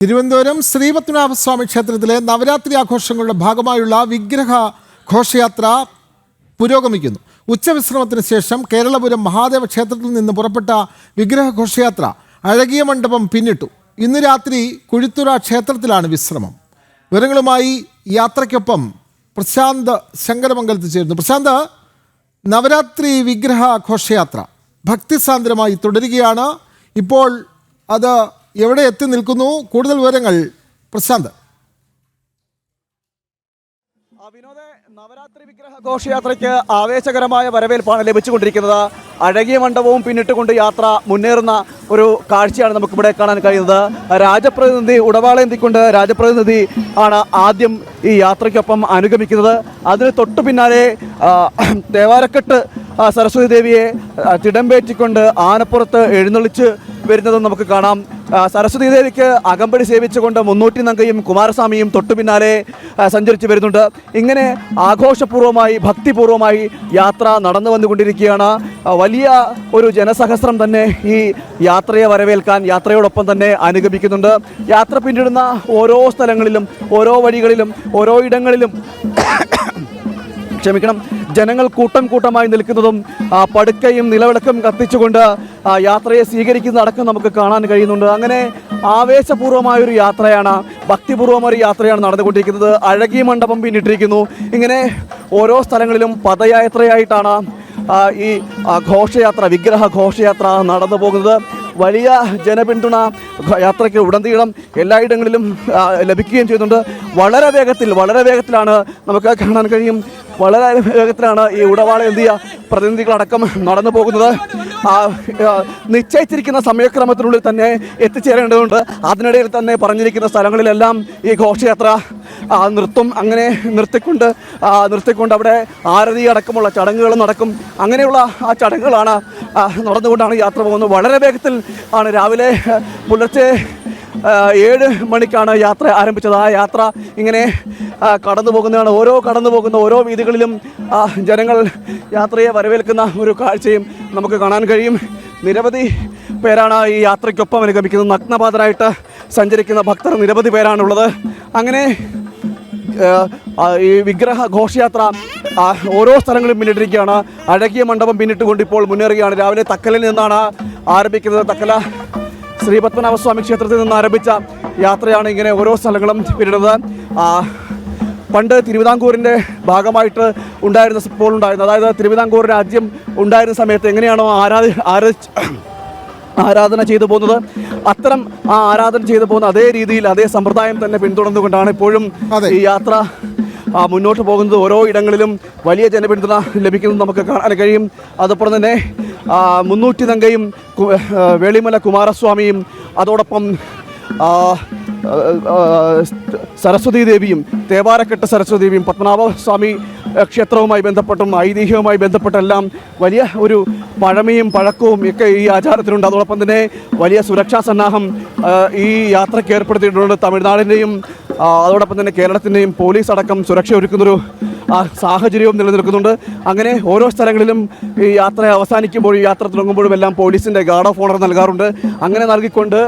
തിരുവനന്തപുരം ശ്രീപത്മനാഭസ്വാമി ക്ഷേത്രത്തിലെ നവരാത്രി ആഘോഷങ്ങളുടെ ഭാഗമായുള്ള വിഗ്രഹ ഘോഷയാത്ര പുരോഗമിക്കുന്നു. ഉച്ചവിശ്രമത്തിന് ശേഷം കേരളപുരം മഹാദേവ ക്ഷേത്രത്തിൽ നിന്ന് പുറപ്പെട്ട വിഗ്രഹ ഘോഷയാത്ര അഴകിയ മണ്ഡപം പിന്നിട്ടു. ഇന്ന് രാത്രി കുഴിത്തുറ ക്ഷേത്രത്തിലാണ് വിശ്രമം. വിവരങ്ങളുമായി യാത്രയ്ക്കൊപ്പം പ്രശാന്ത് ശങ്കരമംഗലത്ത് ചേരുന്നു. പ്രശാന്ത്, നവരാത്രി വിഗ്രഹ ഘോഷയാത്ര ഭക്തിസാന്ദ്രമായി തുടരുകയാണ്. ഇപ്പോൾ അത് എവിടെ എത്തി നിൽക്കുന്നു? കൂടുതൽ വിവരങ്ങൾ പ്രശാന്ത്. നവരാത്രി വിഗ്രഹ ഘോഷയാത്രയ്ക്ക് ആവേശകരമായ വരവേൽപ്പാണ് ലഭിച്ചുകൊണ്ടിരിക്കുന്നത്. അഴകിയ മണ്ഡപവും പിന്നിട്ടുകൊണ്ട് യാത്ര മുന്നേറുന്ന ഒരു കാഴ്ചയാണ് നമുക്കിവിടെ കാണാൻ കഴിയുന്നത്. രാജപ്രതിനിധി ഉടവാളേന്തിക്കൊണ്ട് രാജപ്രതിനിധി ആണ് ആദ്യം ഈ യാത്രയ്ക്കൊപ്പം അനുഗമിക്കുന്നത്. അതിന് തൊട്ടു പിന്നാലെ തേവാരക്കെട്ട് സരസ്വതി ദേവിയെ തിടമ്പേറ്റിക്കൊണ്ട് ആനപ്പുറത്ത് എഴുന്നള്ളിച്ച് വരുന്നതും നമുക്ക് കാണാം. സരസ്വതി ദേവിക്ക് അകമ്പടി സേവിച്ചുകൊണ്ട് മുന്നൂറ്റി നങ്കയും കുമാരസ്വാമിയും തൊട്ടു പിന്നാലെ സഞ്ചരിച്ച് വരുന്നുണ്ട്. ഇങ്ങനെ ആഘോഷപൂർവ്വമായി ഭക്തിപൂർവ്വമായി യാത്ര നടന്നു വന്നുകൊണ്ടിരിക്കുകയാണ്. വലിയ ഒരു ജനസഹസ്രം തന്നെ ഈ യാത്രയെ വരവേൽക്കാൻ യാത്രയോടൊപ്പം തന്നെ അനുഗമിക്കുന്നുണ്ട്. യാത്ര പിന്നിടുന്ന ഓരോ സ്ഥലങ്ങളിലും ഓരോ വഴികളിലും ഓരോ ഇടങ്ങളിലും ജനങ്ങൾ കൂട്ടം കൂട്ടമായി നിൽക്കുന്നതും പടുക്കയും നിലവിളക്കും കത്തിച്ചുകൊണ്ട് യാത്രയെ സ്വീകരിക്കുന്നതടക്കം നമുക്ക് കാണാൻ കഴിയുന്നുണ്ട്. അങ്ങനെ ആവേശപൂർവ്വമായൊരു യാത്രയാണ്, ഭക്തിപൂർവ്വമായ ഒരു യാത്രയാണ് നടന്നുകൊണ്ടിരിക്കുന്നത്. അഴകിയ മണ്ഡപം പിന്നിട്ടിരിക്കുന്നു. ഇങ്ങനെ ഓരോ സ്ഥലങ്ങളിലും പദയാത്രയായിട്ടാണ് ഈ ഘോഷയാത്ര വിഗ്രഹ ഘോഷയാത്ര നടന്നു പോകുന്നത്. വലിയ ജനപിന്തുണ യാത്രയ്ക്ക് ഉടനീളം എല്ലായിടങ്ങളിലും ലഭിക്കുകയും ചെയ്യുന്നുണ്ട്. വളരെ വേഗത്തിലാണ് നമുക്ക് കാണാൻ കഴിയും. വളരെ വേഗത്തിലാണ് ഈ ഉടവാളേന്തിയ പ്രതിനിധികളടക്കം നടന്നു പോകുന്നത്. നിശ്ചയിച്ചിരിക്കുന്ന സമയക്രമത്തിനുള്ളിൽ തന്നെ എത്തിച്ചേരേണ്ടതുണ്ട്. അതിനിടയിൽ തന്നെ പറഞ്ഞിരിക്കുന്ന സ്ഥലങ്ങളിലെല്ലാം ഈ ഘോഷയാത്ര നിർത്തും. അങ്ങനെ നിർത്തിക്കൊണ്ട് അവിടെ ആരതി അടക്കമുള്ള ചടങ്ങുകൾ നടക്കും. അങ്ങനെയുള്ള ആ ചടങ്ങുകളാണ് നടന്നുകൊണ്ടാണ് യാത്ര പോകുന്നത്. വളരെ വേഗത്തിൽ ആണ് രാവിലെ പുലർച്ചെ 7 മണിക്കാണ് യാത്ര ആരംഭിച്ചത്. ആ യാത്ര ഇങ്ങനെ കടന്നു പോകുന്ന ഓരോ വീഥികളിലും ജനങ്ങൾ യാത്രയെ വരവേൽക്കുന്ന ഒരു കാഴ്ചയും നമുക്ക് കാണാൻ കഴിയും. നിരവധി പേരാണ് ഈ യാത്രയ്ക്കൊപ്പം അനുഗമിക്കുന്നത്. നഗ്നപാതരായിട്ട് സഞ്ചരിക്കുന്ന ഭക്തർ നിരവധി പേരാണുള്ളത്. അങ്ങനെ ഈ വിഗ്രഹ ഘോഷയാത്ര ഓരോ സ്ഥലങ്ങളും പിന്നിട്ടിരിക്കുകയാണ്. അഴകിയ മണ്ഡപം പിന്നിട്ടുകൊണ്ട് ഇപ്പോൾ മുന്നേറുകയാണ്. രാവിലെ തക്കലിൽ നിന്നാണ് ആരംഭിക്കുന്നത്. തക്കല ശ്രീപത്മനാഭസ്വാമി ക്ഷേത്രത്തിൽ നിന്ന് ആരംഭിച്ച യാത്രയാണ് ഇങ്ങനെ ഓരോ സ്ഥലങ്ങളും പിന്നിടുന്നത്. പണ്ട് തിരുവിതാംകൂറിൻ്റെ ഭാഗമായിട്ട് ഉണ്ടായിരുന്ന അതായത് തിരുവിതാംകൂർ രാജ്യം ഉണ്ടായിരുന്ന സമയത്ത് എങ്ങനെയാണോ ആരാധന ചെയ്തു പോകുന്നത്, അത്തരം ആരാധന ചെയ്തു പോകുന്ന അതേ രീതിയിൽ അതേ സമ്പ്രദായം തന്നെ പിന്തുടർന്നുകൊണ്ടാണ് ഇപ്പോഴും ഈ യാത്ര മുന്നോട്ട് പോകുന്നത്. ഓരോ ഇടങ്ങളിലും വലിയ ജനപിന്തുണ ലഭിക്കുന്നത് നമുക്ക് കാണാൻ കഴിയും. അതോടൊപ്പം തന്നെ 300 നങ്കയും വേളിമല കുമാരസ്വാമിയും അതോടൊപ്പം സരസ്വതി ദേവിയും തേവാരക്കെട്ട് സരസ്വതി ദേവിയും പത്മനാഭസ്വാമി ക്ഷേത്രവുമായി ബന്ധപ്പെട്ടും ഐതിഹ്യവുമായി ബന്ധപ്പെട്ടെല്ലാം വലിയ ഒരു പഴക്കവും ഒക്കെ ഈ ആചാരത്തിലുണ്ട്. അതോടൊപ്പം തന്നെ വലിയ സുരക്ഷാ സന്നാഹം ഈ യാത്രയ്ക്ക് ഏർപ്പെടുത്തിയിട്ടുണ്ട്. തമിഴ്നാടിൻ്റെയും അതോടൊപ്പം തന്നെ കേരളത്തിൻ്റെയും പോലീസ് അടക്കം സുരക്ഷ ഒരുക്കുന്നൊരു സാഹചര്യവും നിലനിൽക്കുന്നുണ്ട്. അങ്ങനെ ഓരോ സ്ഥലങ്ങളിലും ഈ യാത്ര അവസാനിക്കുമ്പോഴും യാത്ര തുടങ്ങുമ്പോഴും എല്ലാം പോലീസിൻ്റെ ഗാർഡ് ഓഫ് ഓണർ നൽകാറുണ്ട്. അങ്ങനെ നൽകിക്കൊണ്ട്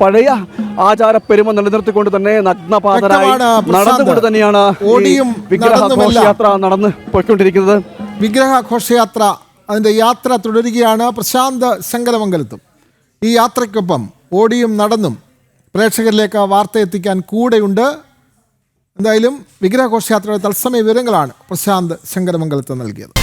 പഴയ ആചാരപ്പെരുമ നിലനിർത്തിക്കൊണ്ട് തന്നെ നഗ്നപാതരായി നടന്നുകൊണ്ട് തന്നെയാണ് വിഗ്രഹ ഘോഷയാത്ര നടന്ന് പോയിക്കൊണ്ടിരിക്കുന്നത്. വിഗ്രഹ ഘോഷയാത്ര അതിൻ്റെ യാത്ര തുടരുകയാണ്. പ്രശാന്ത് ശങ്കരമംഗലത്തും ഈ യാത്രയ്ക്കൊപ്പം ഓടിയും നടന്നും പ്രേക്ഷകരിലേക്ക് വാർത്ത എത്തിക്കാൻ കൂടെയുണ്ട്. എന്തായാലും വിഗ്രഹ ഘോഷയാത്രയുടെ തത്സമയ വിവരങ്ങളാണ് പ്രശാന്ത് ശങ്കരമംഗലത്ത് നൽകിയത്.